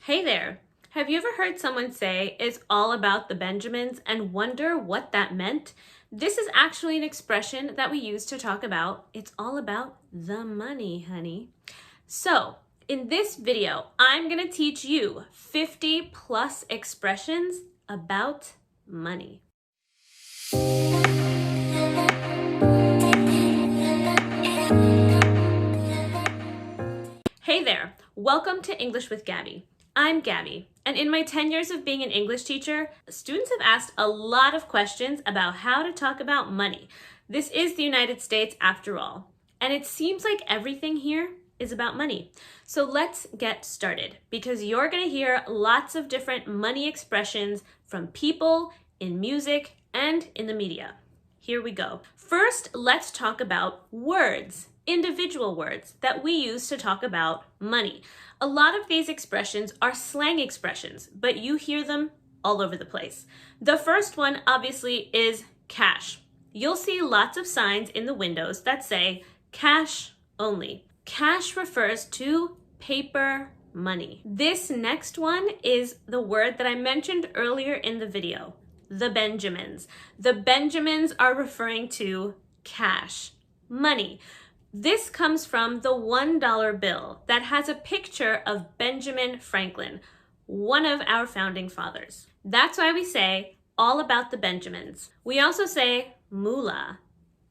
Hey there! Have you ever heard someone say it's all about the Benjamins and wonder what that meant? This is actually an expression that we use to talk about it's all about the money, honey. So, in this video, I'm going to teach you 50 plus expressions about money. Hey there! Welcome to English with Gabby. I'm Gabby, and in my 10 years of being an English teacher, students have asked a lot of questions about how to talk about money. This is the United States after all, and it seems like everything here is about money. So let's get started, because you're going to hear lots of different money expressions from people, in music, and in the media. Here we go. First, let's talk about words. Individual words that we use to talk about money. A lot of these expressions are slang expressions, but you hear them all over the place. The first one, obviously, is cash. You'll see lots of signs in the windows that say cash only. Cash refers to paper money. This next one is the word that I mentioned earlier in the video, the Benjamins. The Benjamins are referring to cash, money. This comes from the $1 bill that has a picture of Benjamin Franklin, one of our founding fathers. That's why we say all about the Benjamins. We also say moolah.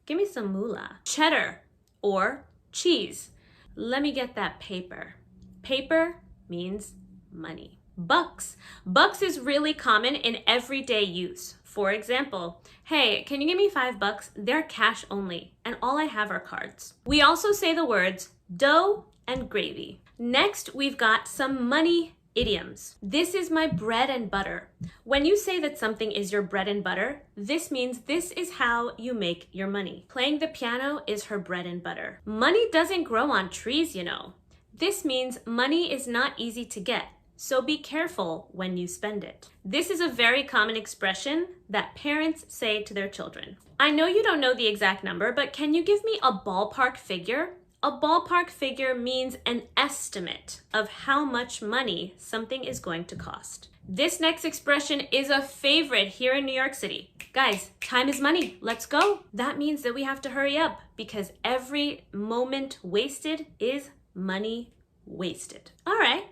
Give me some moolah. Cheddar or cheese. Let me get that paper. Paper means money. Bucks. Bucks is really common in everyday use. For example, hey, can you give me $5? They're cash only, and all I have are cards. We also say the words dough and gravy. Next, we've got some money idioms. This is my bread and butter. When you say that something is your bread and butter, this means this is how you make your money. Playing the piano is her bread and butter. Money doesn't grow on trees, you know. This means money is not easy to get. So be careful when you spend it. This is a very common expression that parents say to their children. I know you don't know the exact number, but can you give me a ballpark figure? A ballpark figure means an estimate of how much money something is going to cost. This next expression is a favorite here in New York City. Guys, time is money. Let's go. That means that we have to hurry up because every moment wasted is money wasted. All right.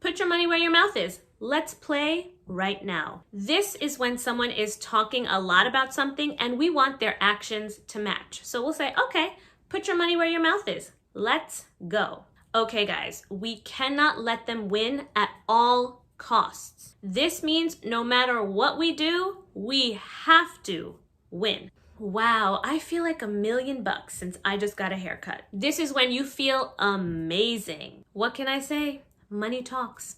Put your money where your mouth is. Let's play right now. This is when someone is talking a lot about something and we want their actions to match. So we'll say, okay, put your money where your mouth is. Let's go. Okay, guys, we cannot let them win at all costs. This means no matter what we do, we have to win. Wow, I feel like $1,000,000 since I just got a haircut. This is when you feel amazing. What can I say? Money talks.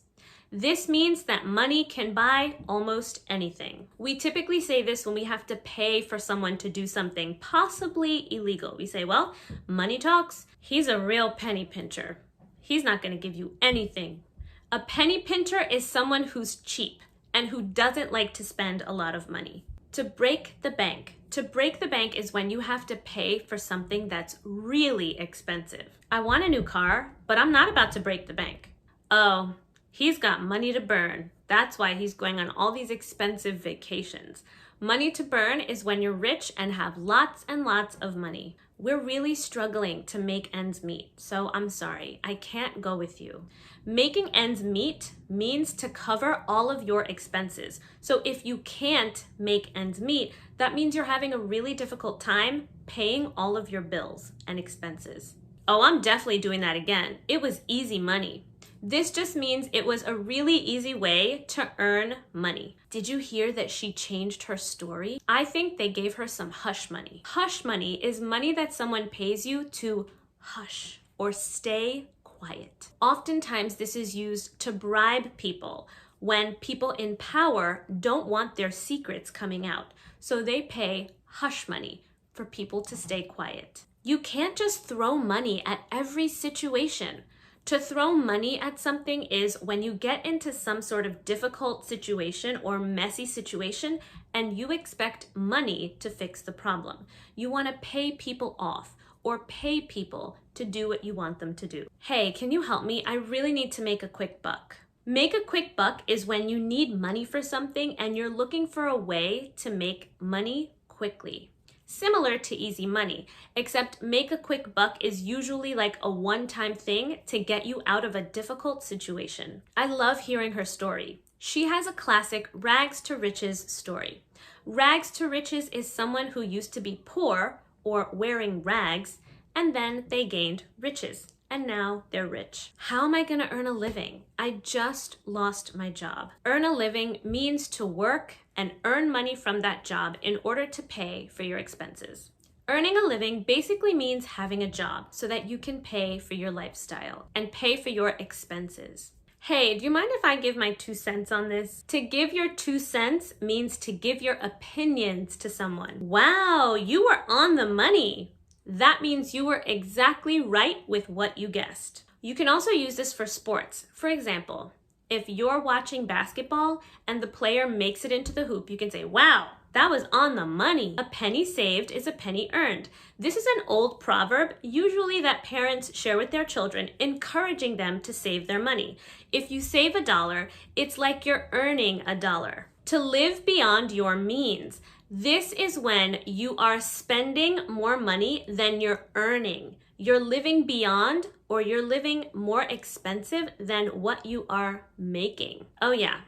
This means that money can buy almost anything. We typically say this when we have to pay for someone to do something possibly illegal. We say, well, money talks. He's a real penny pincher. He's not going to give you anything. A penny pincher is someone who's cheap and who doesn't like to spend a lot of money. To break the bank. To break the bank is when you have to pay for something that's really expensive. I want a new car, but I'm not about to break the bank. Oh, he's got money to burn. That's why he's going on all these expensive vacations. Money to burn is when you're rich and have lots and lots of money. We're really struggling to make ends meet, so I'm sorry, I can't go with you. Making ends meet means to cover all of your expenses. So if you can't make ends meet, that means you're having a really difficult time paying all of your bills and expenses. Oh, I'm definitely doing that again. It was easy money. This just means it was a really easy way to earn money. Did you hear that she changed her story? I think they gave her some hush money. Hush money is money that someone pays you to hush or stay quiet. Oftentimes this is used to bribe people when people in power don't want their secrets coming out. So they pay hush money for people to stay quiet. You can't just throw money at every situation. To throw money at something is when you get into some sort of difficult situation or messy situation and you expect money to fix the problem. You want to pay people off or pay people to do what you want them to do. Hey, can you help me? I really need to make a quick buck. Make a quick buck is when you need money for something and you're looking for a way to make money quickly. Similar to easy money, except make a quick buck is usually like a one-time thing to get you out of a difficult situation. I love hearing her story. She has a classic rags to riches story. Rags to riches is someone who used to be poor or wearing rags, and then they gained riches, and now they're rich. How am I gonna earn a living? I just lost my job. Earn a living means to work and earn money from that job in order to pay for your expenses. Earning a living basically means having a job so that you can pay for your lifestyle and pay for your expenses. Hey, do you mind if I give my 2 cents on this? To give your 2 cents means to give your opinions to someone. Wow, you were on the money. That means you were exactly right with what you guessed. You can also use this for sports. For example, if you're watching basketball and the player makes it into the hoop, you can say, wow, that was on the money. A penny saved is a penny earned. This is an old proverb, usually that parents share with their children, encouraging them to save their money. If you save $1, it's like you're earning $1. To live beyond your means. This is when you are spending more money than you're earning. You're living beyond, or you're living more expensive than what you are making. Oh yeah,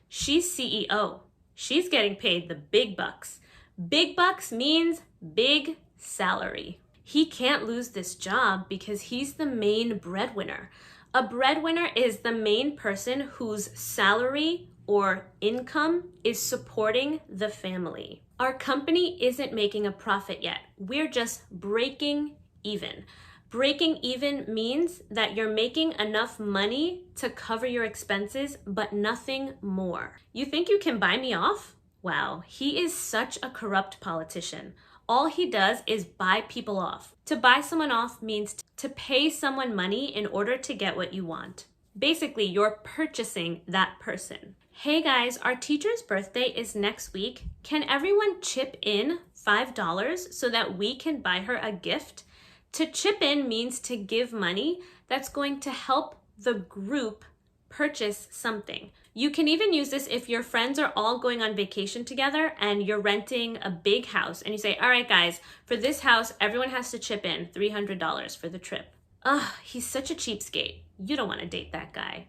she's CEO. She's getting paid the big bucks. Big bucks means big salary. He can't lose this job because he's the main breadwinner. A breadwinner is the main person whose salary or income is supporting the family. Our company isn't making a profit yet. We're just breaking even. Breaking even means that you're making enough money to cover your expenses, but nothing more. You think you can buy me off? Wow, he is such a corrupt politician. All he does is buy people off. To buy someone off means to pay someone money in order to get what you want. Basically, you're purchasing that person. Hey guys, our teacher's birthday is next week. Can everyone chip in $5 so that we can buy her a gift? To chip in means to give money that's going to help the group purchase something. You can even use this if your friends are all going on vacation together and you're renting a big house and you say, all right guys, for this house, everyone has to chip in $300 for the trip. Ugh, he's such a cheapskate. You don't want to date that guy.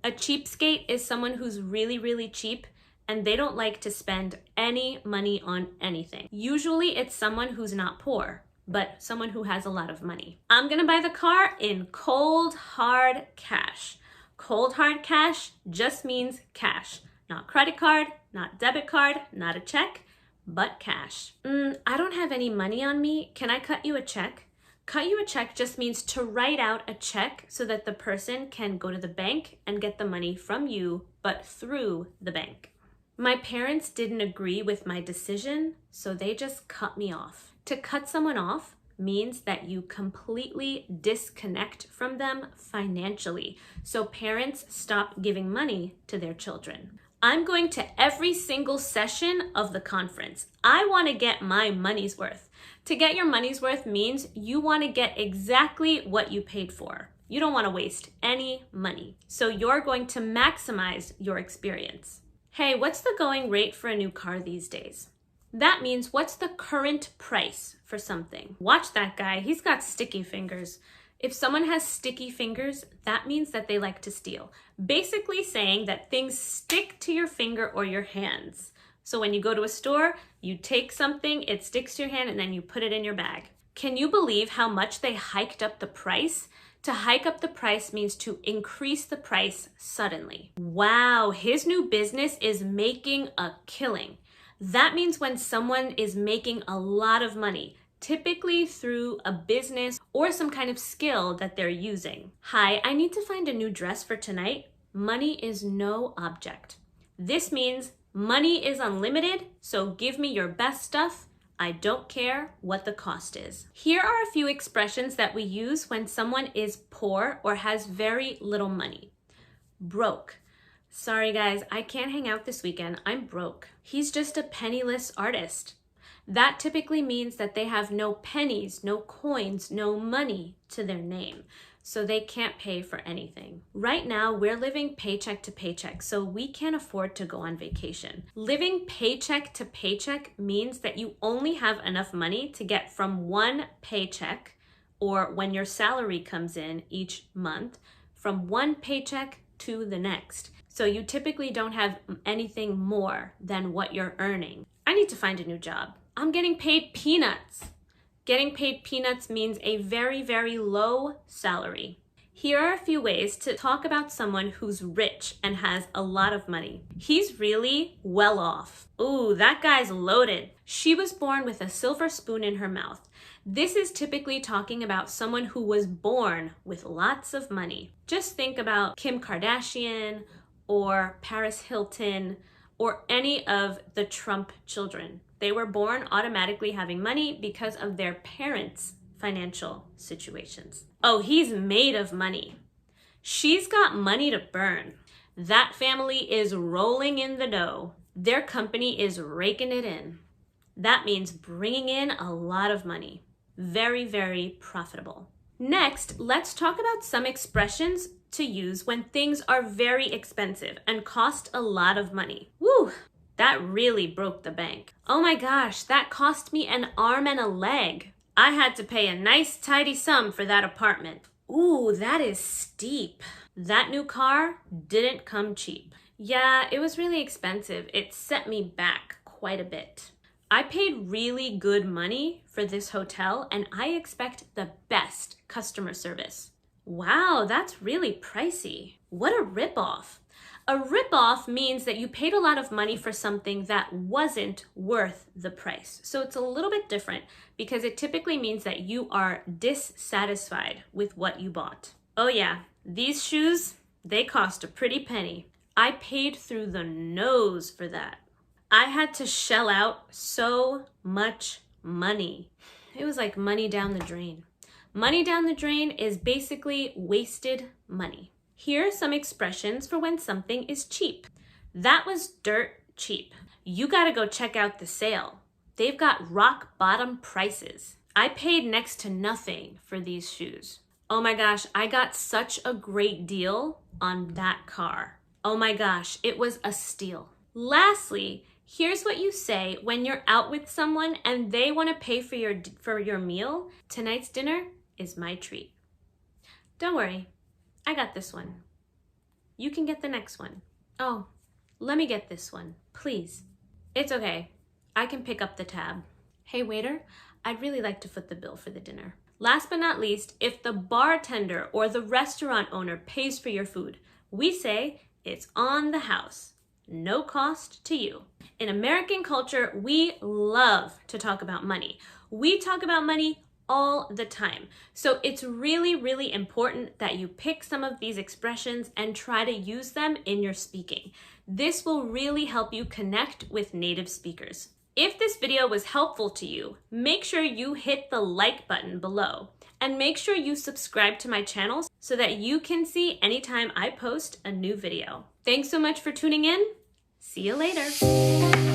A cheapskate is someone who's really, really cheap and they don't like to spend any money on anything. Usually it's someone who's not poor, but someone who has a lot of money. I'm gonna buy the car in cold, hard cash. Cold, hard cash just means cash. Not credit card, not debit card, not a check, but cash. I don't have any money on me. Can I cut you a check? Cut you a check just means to write out a check so that the person can go to the bank and get the money from you, but through the bank. My parents didn't agree with my decision, so they just cut me off. To cut someone off means that you completely disconnect from them financially, so parents stop giving money to their children. I'm going to every single session of the conference. I want to get my money's worth. To get your money's worth means you want to get exactly what you paid for. You don't want to waste any money. So you're going to maximize your experience. Hey, what's the going rate for a new car these days? That means what's the current price for something? Watch that guy, he's got sticky fingers. If someone has sticky fingers, that means that they like to steal. Basically saying that things stick to your finger or your hands. So when you go to a store, you take something, it sticks to your hand, and then you put it in your bag. Can you believe how much they hiked up the price? To hike up the price means to increase the price suddenly. Wow, his new business is making a killing. That means when someone is making a lot of money, typically through a business or some kind of skill that they're using. Hi, I need to find a new dress for tonight. Money is no object. This means money is unlimited, so give me your best stuff. I don't care what the cost is. Here are a few expressions that we use when someone is poor or has very little money. Broke. Sorry guys, I can't hang out this weekend. I'm broke. He's just a penniless artist. That typically means that they have no pennies, no coins, no money to their name. so they can't pay for anything. Right now, we're living paycheck to paycheck, so we can't afford to go on vacation. Living paycheck to paycheck means that you only have enough money to get from one paycheck, or when your salary comes in each month, from one paycheck to the next. So you typically don't have anything more than what you're earning. I need to find a new job. I'm getting paid peanuts. Getting paid peanuts means a very, very low salary. Here are a few ways to talk about someone who's rich and has a lot of money. He's really well off. Ooh, that guy's loaded. She was born with a silver spoon in her mouth. This is typically talking about someone who was born with lots of money. Just think about Kim Kardashian or Paris Hilton or any of the Trump children. They were born automatically having money because of their parents' financial situations. Oh, he's made of money. She's got money to burn. That family is rolling in the dough. Their company is raking it in. That means bringing in a lot of money. Very, very profitable. Next, let's talk about some expressions to use when things are very expensive and cost a lot of money. Woo! That really broke the bank. Oh my gosh, that cost me an arm and a leg. I had to pay a nice tidy sum for that apartment. Ooh, that is steep. That new car didn't come cheap. Yeah, it was really expensive. It set me back quite a bit. I paid really good money for this hotel and I expect the best customer service. Wow, that's really pricey. What a ripoff. A ripoff means that you paid a lot of money for something that wasn't worth the price. So it's a little bit different because it typically means that you are dissatisfied with what you bought. Oh yeah, these shoes, they cost a pretty penny. I paid through the nose for that. I had to shell out so much money. It was like money down the drain. Money down the drain is basically wasted money. Here are some expressions for when something is cheap. That was dirt cheap. You gotta go check out the sale. They've got rock bottom prices. I paid next to nothing for these shoes. Oh my gosh, I got such a great deal on that car. Oh my gosh, it was a steal. Lastly, here's what you say when you're out with someone and they wanna pay for your meal. Tonight's dinner is my treat. Don't worry. I got this one. You can get the next one. Oh, let me get this one, please. It's okay. I can pick up the tab. Hey waiter, I'd really like to foot the bill for the dinner. Last but not least, if the bartender or the restaurant owner pays for your food, we say it's on the house. No cost to you. In American culture, we love to talk about money. We talk about money all the time. So it's really, really important that you pick some of these expressions and try to use them in your speaking. This will really help you connect with native speakers. If this video was helpful to you, make sure you hit the like button below and make sure you subscribe to my channel so that you can see anytime I post a new video. Thanks so much for tuning in. See you later.